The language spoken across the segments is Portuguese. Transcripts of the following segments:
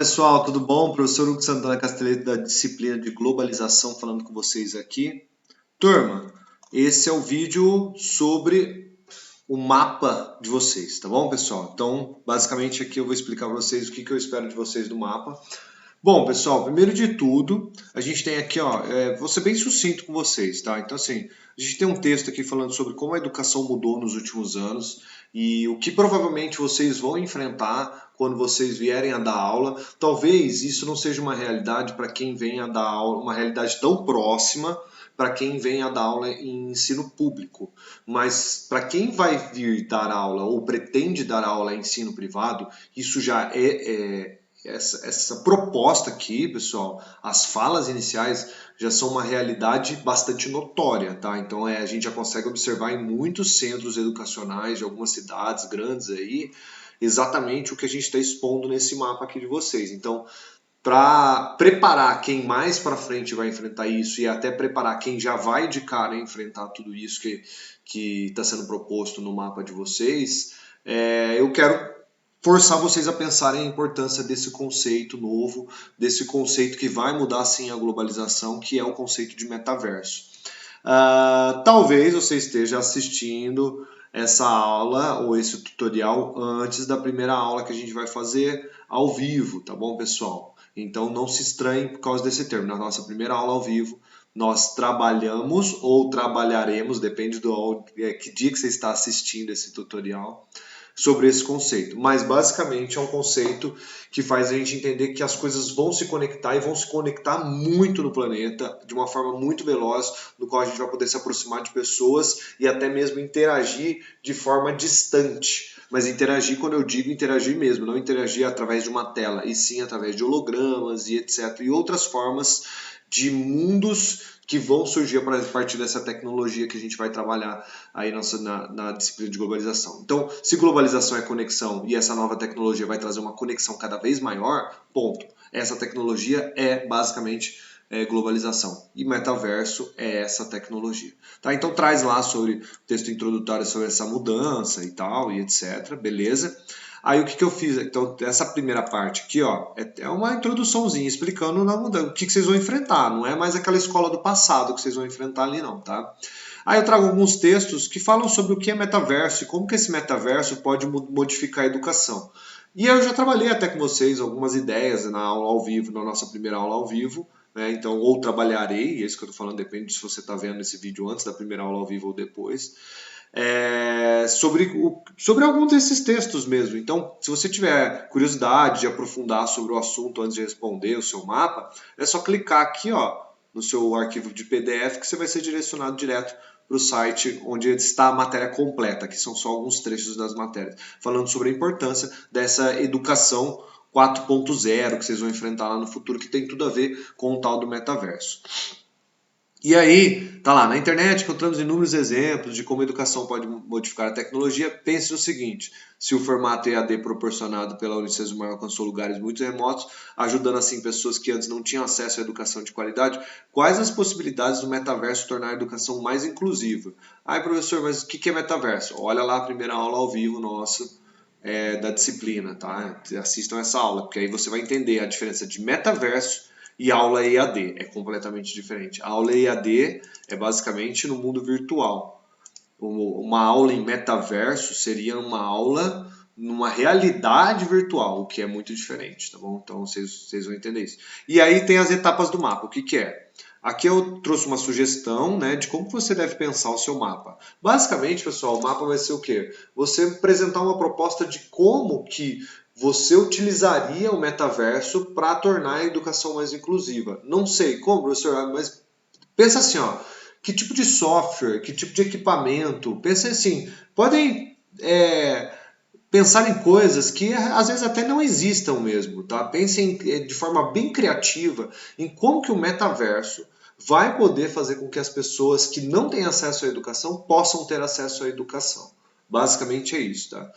Pessoal, tudo bom? Professor Hugo Santana Castelete da disciplina de globalização falando com vocês aqui. Turma, esse é o vídeo sobre o mapa de vocês, tá bom, pessoal? Então, basicamente aqui eu vou explicar para vocês o que eu espero de vocês do mapa. Bom, pessoal, primeiro de tudo, a gente tem aqui, vou ser bem sucinto com vocês, tá? Então, assim, a gente tem um texto aqui falando sobre como a educação mudou nos últimos anos e o que provavelmente vocês vão enfrentar quando vocês vierem a dar aula. Talvez isso não seja uma realidade para quem vem a dar aula, uma realidade tão próxima para quem vem a dar aula em ensino público. Mas para quem vai vir dar aula ou pretende dar aula em ensino privado, isso já essa proposta aqui, pessoal, as falas iniciais já são uma realidade bastante notória, tá? Então a gente já consegue observar em muitos centros educacionais de algumas cidades grandes aí, exatamente o que a gente está expondo nesse mapa aqui de vocês. Então, para preparar quem mais para frente vai enfrentar isso e até preparar quem já vai de cara enfrentar tudo isso que está sendo proposto no mapa de vocês, eu quero forçar vocês a pensarem a importância desse conceito novo, desse conceito que vai mudar sim a globalização, que é o conceito de metaverso. Talvez você esteja assistindo essa aula ou esse tutorial antes da primeira aula que a gente vai fazer ao vivo, tá bom, pessoal? Então não se estranhe por causa desse termo. Na nossa primeira aula ao vivo, nós trabalhamos ou trabalharemos, depende do que dia que você está assistindo esse tutorial, sobre esse conceito. Mas basicamente é um conceito que faz a gente entender que as coisas vão se conectar e vão se conectar muito no planeta, de uma forma muito veloz, no qual a gente vai poder se aproximar de pessoas e até mesmo interagir de forma distante. Mas interagir, quando eu digo interagir mesmo, não interagir através de uma tela, e sim através de hologramas e etc. E outras formas de mundos que vão surgir a partir dessa tecnologia que a gente vai trabalhar aí na disciplina de globalização. Então, se globalização é conexão e essa nova tecnologia vai trazer uma conexão cada vez maior, ponto. Essa tecnologia é basicamente globalização. E metaverso é essa tecnologia. Tá? Então traz lá sobre o texto introdutório sobre essa mudança e tal, e etc. Beleza? Aí o que eu fiz? Então, essa primeira parte aqui, ó, é uma introduçãozinha explicando na mudança, o que vocês vão enfrentar. Não é mais aquela escola do passado que vocês vão enfrentar ali, não, tá? Aí eu trago alguns textos que falam sobre o que é metaverso e como que esse metaverso pode modificar a educação. E eu já trabalhei até com vocês algumas ideias na aula ao vivo, na nossa primeira aula ao vivo, né? Então, ou trabalharei, é isso que eu estou falando, depende se você está vendo esse vídeo antes da primeira aula ao vivo ou depois. Sobre algum desses textos mesmo. Então, se você tiver curiosidade de aprofundar sobre o assunto antes de responder o seu mapa, é só clicar aqui, ó, no seu arquivo de PDF que você vai ser direcionado direto para o site onde está a matéria completa, que são só alguns trechos das matérias, falando sobre a importância dessa educação 4.0 que vocês vão enfrentar lá no futuro, que tem tudo a ver com o tal do metaverso. E aí, tá lá, na internet encontramos inúmeros exemplos de como a educação pode modificar a tecnologia. Pense no seguinte, se o formato EAD proporcionado pela Unicesumar alcançou lugares muito remotos, ajudando assim pessoas que antes não tinham acesso à educação de qualidade, quais as possibilidades do metaverso tornar a educação mais inclusiva? Ai, professor, mas o que é metaverso? Olha lá a primeira aula ao vivo nossa da disciplina, tá? Assistam essa aula, porque aí você vai entender a diferença de metaverso e aula EAD. É completamente diferente. A aula EAD é basicamente no mundo virtual. Uma aula em metaverso seria uma aula numa realidade virtual, o que é muito diferente, tá bom? Então vocês vão entender isso. E aí tem as etapas do mapa. O que é? Aqui eu trouxe uma sugestão, né, de como você deve pensar o seu mapa. Basicamente, pessoal, o mapa vai ser o quê? Você apresentar uma proposta de como que você utilizaria o metaverso para tornar a educação mais inclusiva. Não sei como, professor, mas pensa assim, ó, que tipo de software, que tipo de equipamento, pensa assim, podem pensar em coisas que às vezes até não existam mesmo, tá? Pensem de forma bem criativa em como que o metaverso vai poder fazer com que as pessoas que não têm acesso à educação possam ter acesso à educação. Basicamente é isso, tá?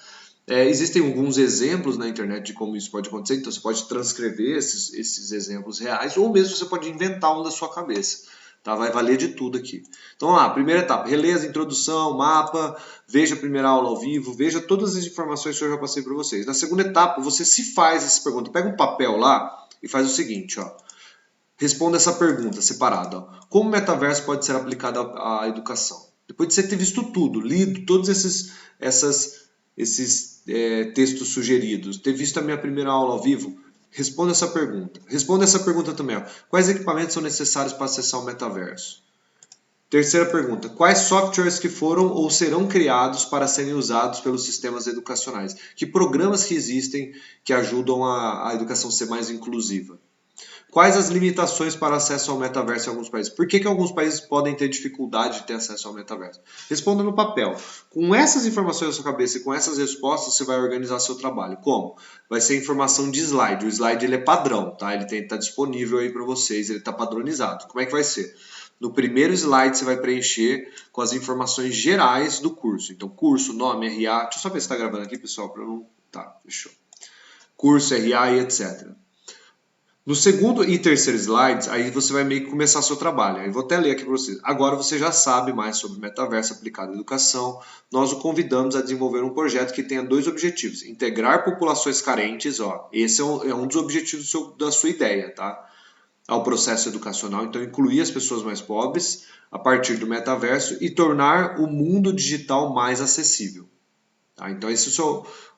Existem alguns exemplos na internet de como isso pode acontecer, então você pode transcrever esses exemplos reais, ou mesmo você pode inventar um da sua cabeça. Tá? Vai valer de tudo aqui. Então vamos lá, primeira etapa, releia a introdução, mapa, veja a primeira aula ao vivo, veja todas as informações que eu já passei para vocês. Na segunda etapa, você se faz essa pergunta, pega um papel lá e faz o seguinte, ó. Responda essa pergunta separada. Ó. Como o metaverso pode ser aplicado à educação? Depois de você ter visto tudo, lido todos esses textos sugeridos, ter visto a minha primeira aula ao vivo, responda essa pergunta. Responda essa pergunta também. Ó. Quais equipamentos são necessários para acessar o metaverso? Terceira pergunta. Quais softwares que foram ou serão criados para serem usados pelos sistemas educacionais? Que programas que existem que ajudam a educação ser mais inclusiva? Quais as limitações para acesso ao metaverso em alguns países? Por que alguns países podem ter dificuldade de ter acesso ao metaverso? Responda no papel. Com essas informações na sua cabeça e com essas respostas, você vai organizar seu trabalho. Como? Vai ser informação de slide. O slide ele é padrão, tá? Ele está disponível aí para vocês, ele está padronizado. Como é que vai ser? No primeiro slide você vai preencher com as informações gerais do curso. Então, curso, nome, RA. Deixa eu só ver se está gravando aqui, pessoal, para não... Tá, fechou. Curso, RA e etc. No segundo e terceiro slides, aí você vai meio que começar seu trabalho. Aí vou até ler aqui para vocês. Agora você já sabe mais sobre o metaverso aplicado à educação. Nós o convidamos a desenvolver um projeto que tenha dois objetivos. Integrar populações carentes, ó, esse é um dos objetivos da sua ideia, tá? Ao processo educacional. Então, incluir as pessoas mais pobres a partir do metaverso e tornar o mundo digital mais acessível. Tá? Então, esse é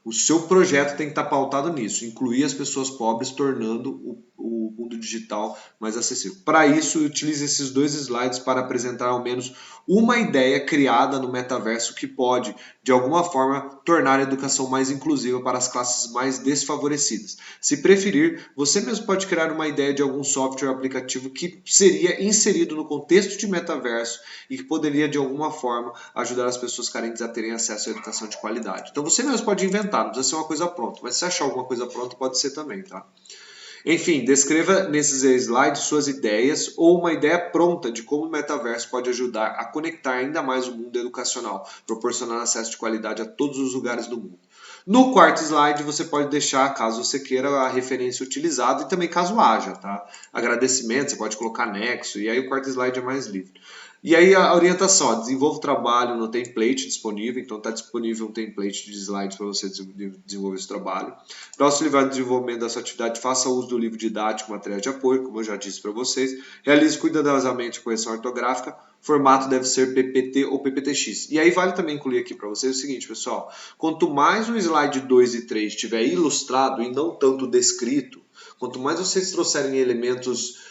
o seu projeto tem que estar pautado nisso, incluir as pessoas pobres, tornando o mundo digital mais acessível. Para isso, utilize esses dois slides para apresentar ao menos uma ideia criada no metaverso que pode, de alguma forma, tornar a educação mais inclusiva para as classes mais desfavorecidas. Se preferir, você mesmo pode criar uma ideia de algum software ou aplicativo que seria inserido no contexto de metaverso e que poderia, de alguma forma, ajudar as pessoas carentes a terem acesso à educação de qualidade. Então, você mesmo pode inventar, não precisa ser uma coisa pronta, mas se achar alguma coisa pronta, pode ser também, tá? Enfim, descreva nesses slides suas ideias ou uma ideia pronta de como o metaverso pode ajudar a conectar ainda mais o mundo educacional, proporcionando acesso de qualidade a todos os lugares do mundo. No quarto slide, você pode deixar, caso você queira, a referência utilizada e também caso haja, tá? Agradecimento, você pode colocar anexo, e aí o quarto slide é mais livre. E aí a orientação, ó, desenvolva o trabalho no template disponível, então está disponível um template de slides para você desenvolver esse trabalho. Para auxiliar no desenvolvimento dessa atividade, faça uso do livro didático, material de apoio, como eu já disse para vocês. Realize cuidadosamente a correção ortográfica, formato deve ser PPT ou PPTX. E aí vale também incluir aqui para vocês o seguinte, pessoal, quanto mais o slide 2 e 3 estiver ilustrado e não tanto descrito, quanto mais vocês trouxerem elementos...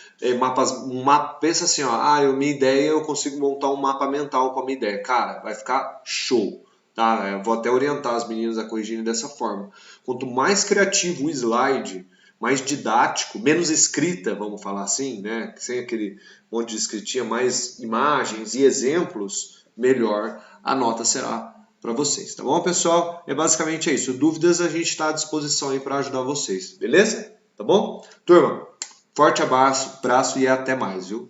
pensa assim, ó, minha ideia, eu consigo montar um mapa mental com a minha ideia. Cara, vai ficar show. Tá? Eu vou até orientar as meninas a corrigirem dessa forma. Quanto mais criativo o slide, mais didático, menos escrita, vamos falar assim, né? Sem aquele monte de escritinha, mais imagens e exemplos, melhor a nota será para vocês. Tá bom, pessoal? Basicamente isso. Dúvidas, a gente está à disposição aí para ajudar vocês. Beleza? Tá bom? Turma, forte abraço e até mais, viu?